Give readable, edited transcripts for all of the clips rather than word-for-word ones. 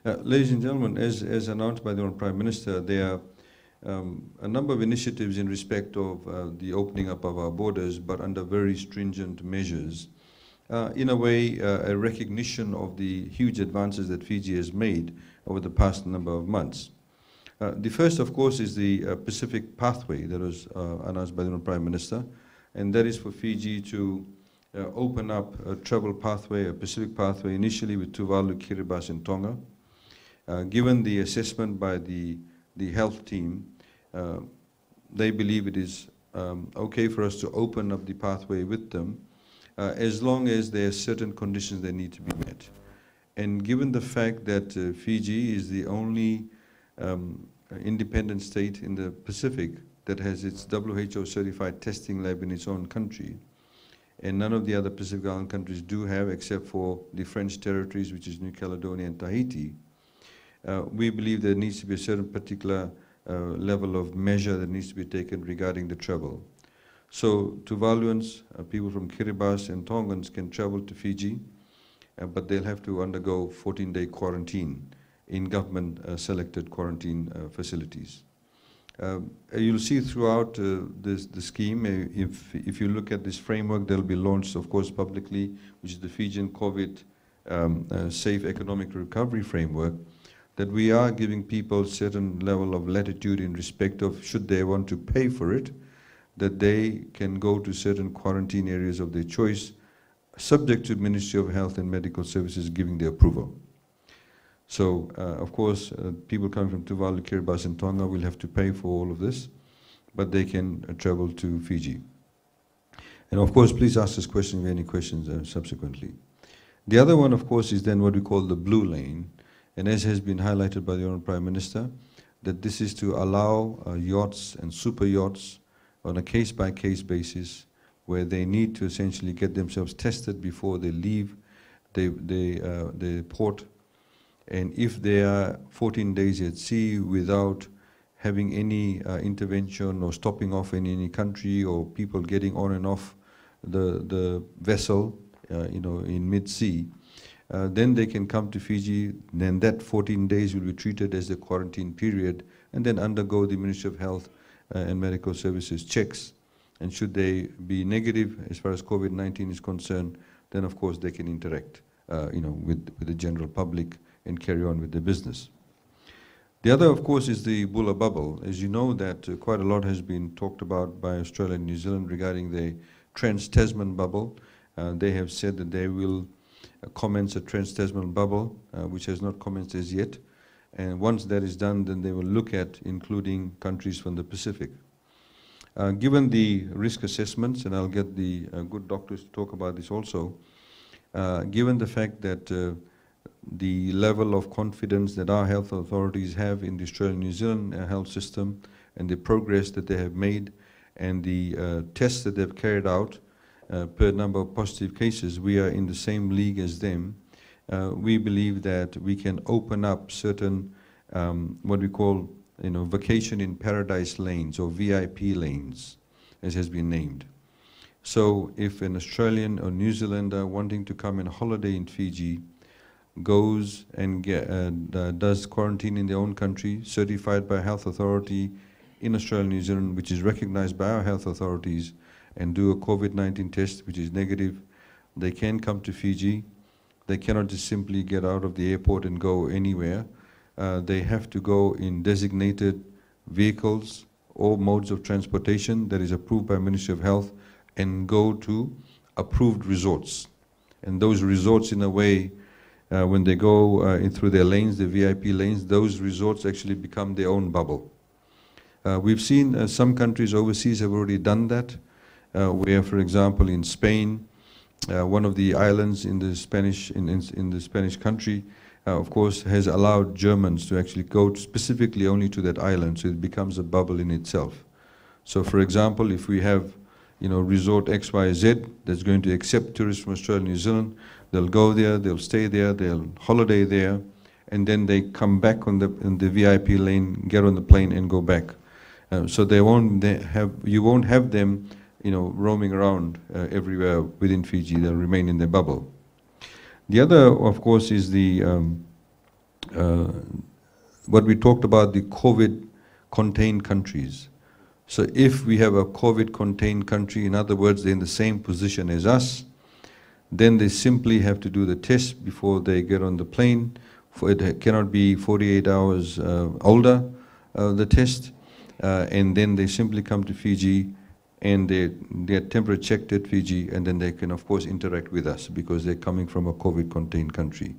Ladies and gentlemen, as announced by the Honourable Prime Minister, there are a number of initiatives in respect of the opening up of our borders, but under very stringent measures. In a way, a recognition of the huge advances that Fiji has made over the past number of months. The first, of course, is the Pacific Pathway that was announced by the Prime Minister, and that is for Fiji to open up a travel pathway, a Pacific pathway, initially with Tuvalu, Kiribati, and Tonga. Given the assessment by the health team, they believe it is okay for us to open up the pathway with them, as long as there are certain conditions that need to be met. And given the fact that Fiji is the only independent state in the Pacific that has its WHO certified testing lab in its own country, and none of the other Pacific Island countries do have, except for the French territories, which is New Caledonia and Tahiti, we believe there needs to be a certain particular level of measure that needs to be taken regarding the travel. So Tuvaluans, people from Kiribati and Tongans can travel to Fiji, but they'll have to undergo 14-day quarantine in government-selected quarantine facilities. You'll see throughout the scheme, if you look at this framework, that'll be launched, of course, publicly, which is the Fijian COVID Safe Economic Recovery Framework, that we are giving people certain level of latitude in respect of, should they want to pay for it, that they can go to certain quarantine areas of their choice, subject to Ministry of Health and Medical Services giving the approval. So, of course, people coming from Tuvalu, Kiribati, and Tonga will have to pay for all of this, but they can travel to Fiji. And of course, please ask us questions if you have any questions subsequently. The other one, of course, is then what we call the blue lane, and as has been highlighted by the Honourable Prime Minister, that this is to allow yachts and super yachts on a case-by-case basis, where they need to essentially get themselves tested before they leave the port. And if they are 14 days at sea without having any intervention or stopping off in any country, or people getting on and off the vessel, in mid-sea, then they can come to Fiji. Then that 14 days will be treated as the quarantine period, and then undergo the Ministry of Health and Medical Services checks. And should they be negative as far as COVID-19 is concerned, then of course they can interact, with the general public and carry on with their business. The other, of course, is the Bulla bubble. As you know, that quite a lot has been talked about by Australia and New Zealand regarding the Trans-Tasman bubble. They have said that they will commence a Trans-Tasman bubble, which has not commenced as yet. And once that is done, then they will look at including countries from the Pacific. Given the risk assessments, and I'll get the good doctors to talk about this also, given the fact that the level of confidence that our health authorities have in the Australian-New Zealand health system, and the progress that they have made, and the tests that they've carried out per number of positive cases, we are in the same league as them. We believe that we can open up certain, what we call, vacation in paradise lanes, or VIP lanes, as has been named. So if an Australian or New Zealander wanting to come and holiday in Fiji goes and does quarantine in their own country, certified by a health authority in Australia and New Zealand, which is recognized by our health authorities, and do a COVID-19 test, which is negative, they can come to Fiji. They cannot just simply get out of the airport and go anywhere. They have to go in designated vehicles or modes of transportation that is approved by Ministry of Health, and go to approved resorts. And those resorts, in a way, when they go in through their lanes, the VIP lanes, those resorts actually become their own bubble. We've seen some countries overseas have already done that, where, for example, in Spain, one of the islands in the Spanish country, of course, has allowed Germans to actually go specifically only to that island, so it becomes a bubble in itself. So, for example, if we have, resort XYZ that's going to accept tourists from Australia and New Zealand, they'll go there, they'll stay there, they'll holiday there, and then they come back on the VIP lane, get on the plane, and go back. So you won't have them, roaming around everywhere within Fiji. They'll remain in their bubble. The other, of course, is the uh, what we talked about, the COVID-contained countries. So if we have a COVID-contained country, in other words, they're in the same position as us, then they simply have to do the test before they get on the plane. It cannot be 48 hours older, the test, and then they simply come to Fiji and they get temperature checked at Fiji, and then they can, of course, interact with us because they're coming from a COVID-contained country.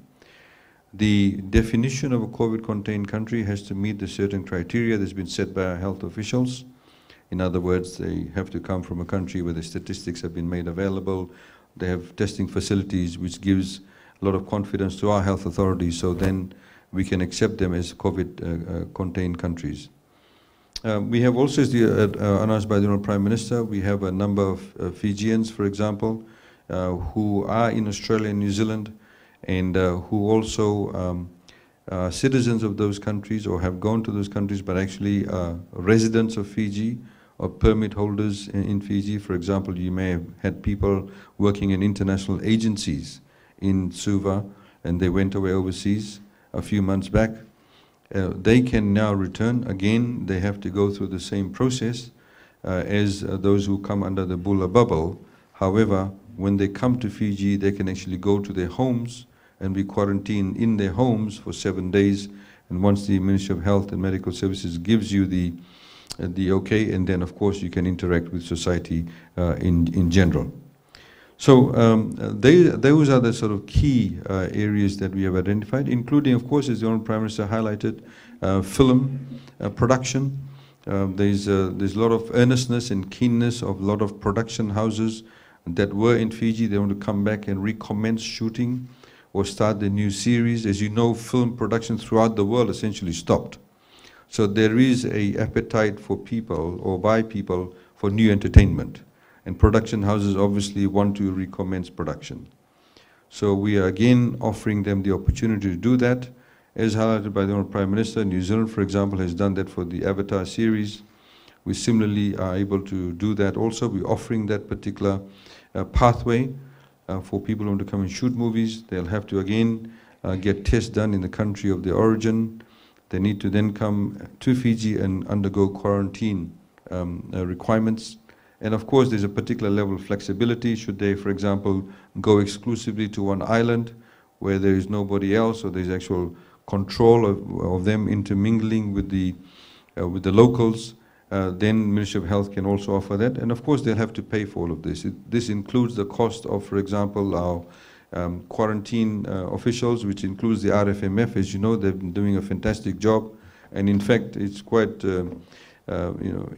The definition of a COVID-contained country has to meet the certain criteria that's been set by our health officials. In other words, they have to come from a country where the statistics have been made available. They have testing facilities, which gives a lot of confidence to our health authorities, so then we can accept them as COVID-contained countries. We have also, as announced by the Honourable Prime Minister, we have a number of Fijians, for example, who are in Australia and New Zealand, and who also are citizens of those countries or have gone to those countries, but actually are residents of Fiji or permit holders in Fiji. For example, you may have had people working in international agencies in Suva, and they went away overseas a few months back. They can now return. Again, they have to go through the same process as those who come under the Bula bubble. However, when they come to Fiji, they can actually go to their homes and be quarantined in their homes for 7 days. And once the Ministry of Health and Medical Services gives you the okay, and then of course you can interact with society in general. So those are the sort of key areas that we have identified, including, of course, as the Honourable Prime Minister highlighted, film production. There's a lot of earnestness and keenness of a lot of production houses that were in Fiji. They want to come back and recommence shooting or start the new series. As you know, film production throughout the world essentially stopped. So there is an appetite for people, or by people, for new entertainment. And production houses obviously want to recommence production. So we are again offering them the opportunity to do that. As highlighted by the Honourable Prime Minister, New Zealand, for example, has done that for the Avatar series. We similarly are able to do that also. We're offering that particular pathway for people who want to come and shoot movies. They'll have to again get tests done in the country of their origin. They need to then come to Fiji and undergo quarantine requirements. And of course, there's a particular level of flexibility. Should they, for example, go exclusively to one island where there is nobody else, or there's actual control of them intermingling with the locals, then Ministry of Health can also offer that. And of course, they'll have to pay for all of this. This includes the cost of, for example, our quarantine officials, which includes the RFMF. As you know, they've been doing a fantastic job. And in fact, it's quite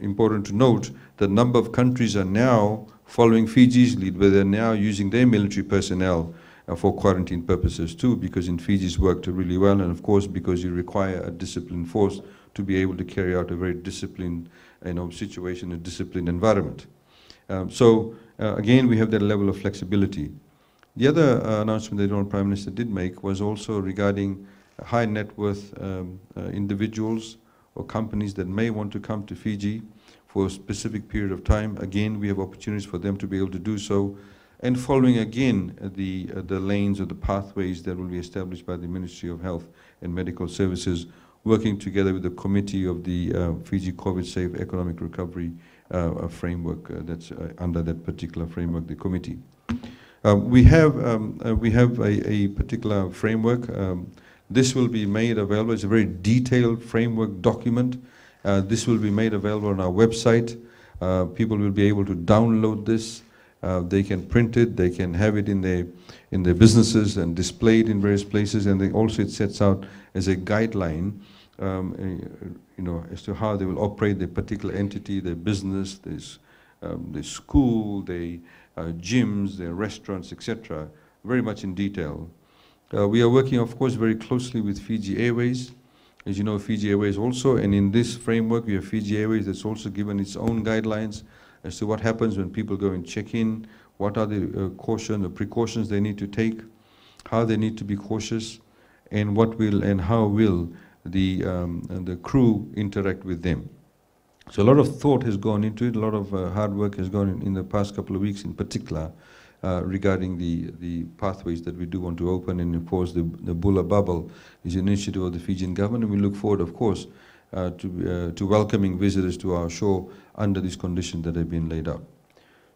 important to note the number of countries are now following Fiji's lead, where they're now using their military personnel for quarantine purposes too, because in Fiji's worked really well, and of course because you require a disciplined force to be able to carry out a very disciplined situation, a disciplined environment. Again, we have that level of flexibility. The other announcement that the Honourable Prime Minister did make was also regarding high net worth individuals or companies that may want to come to Fiji for a specific period of time. Again, we have opportunities for them to be able to do so, and following again the lanes or the pathways that will be established by the Ministry of Health and Medical Services, working together with the committee of the Fiji COVID Safe Economic Recovery framework that's under that particular framework, the committee. We have a particular framework. This will be made available. It's a very detailed framework document. This will be made available on our website. People will be able to download this. They can print it. They can have it in their businesses and display it in various places. And also it sets out as a guideline, as to how they will operate their particular entity, their business, their school, their gyms, their restaurants, etc. Very much in detail. We are working, of course, very closely with Fiji Airways. As you know, Fiji Airways also, and in this framework, we have Fiji Airways that's also given its own guidelines as to what happens when people go and check in, what are the precautions they need to take, how they need to be cautious, and what will and how will the crew interact with them. So a lot of thought has gone into it, a lot of hard work has gone in the past couple of weeks in particular, regarding the pathways that we do want to open and enforce. The Bula Bubble is an initiative of the Fijian government, and we look forward, of course, to welcoming visitors to our shore under these conditions that have been laid out.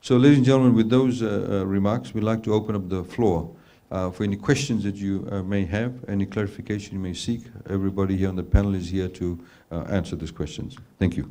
So, ladies and gentlemen, with those remarks, we'd like to open up the floor for any questions that you may have, any clarification you may seek. Everybody here on the panel is here to answer these questions. Thank you.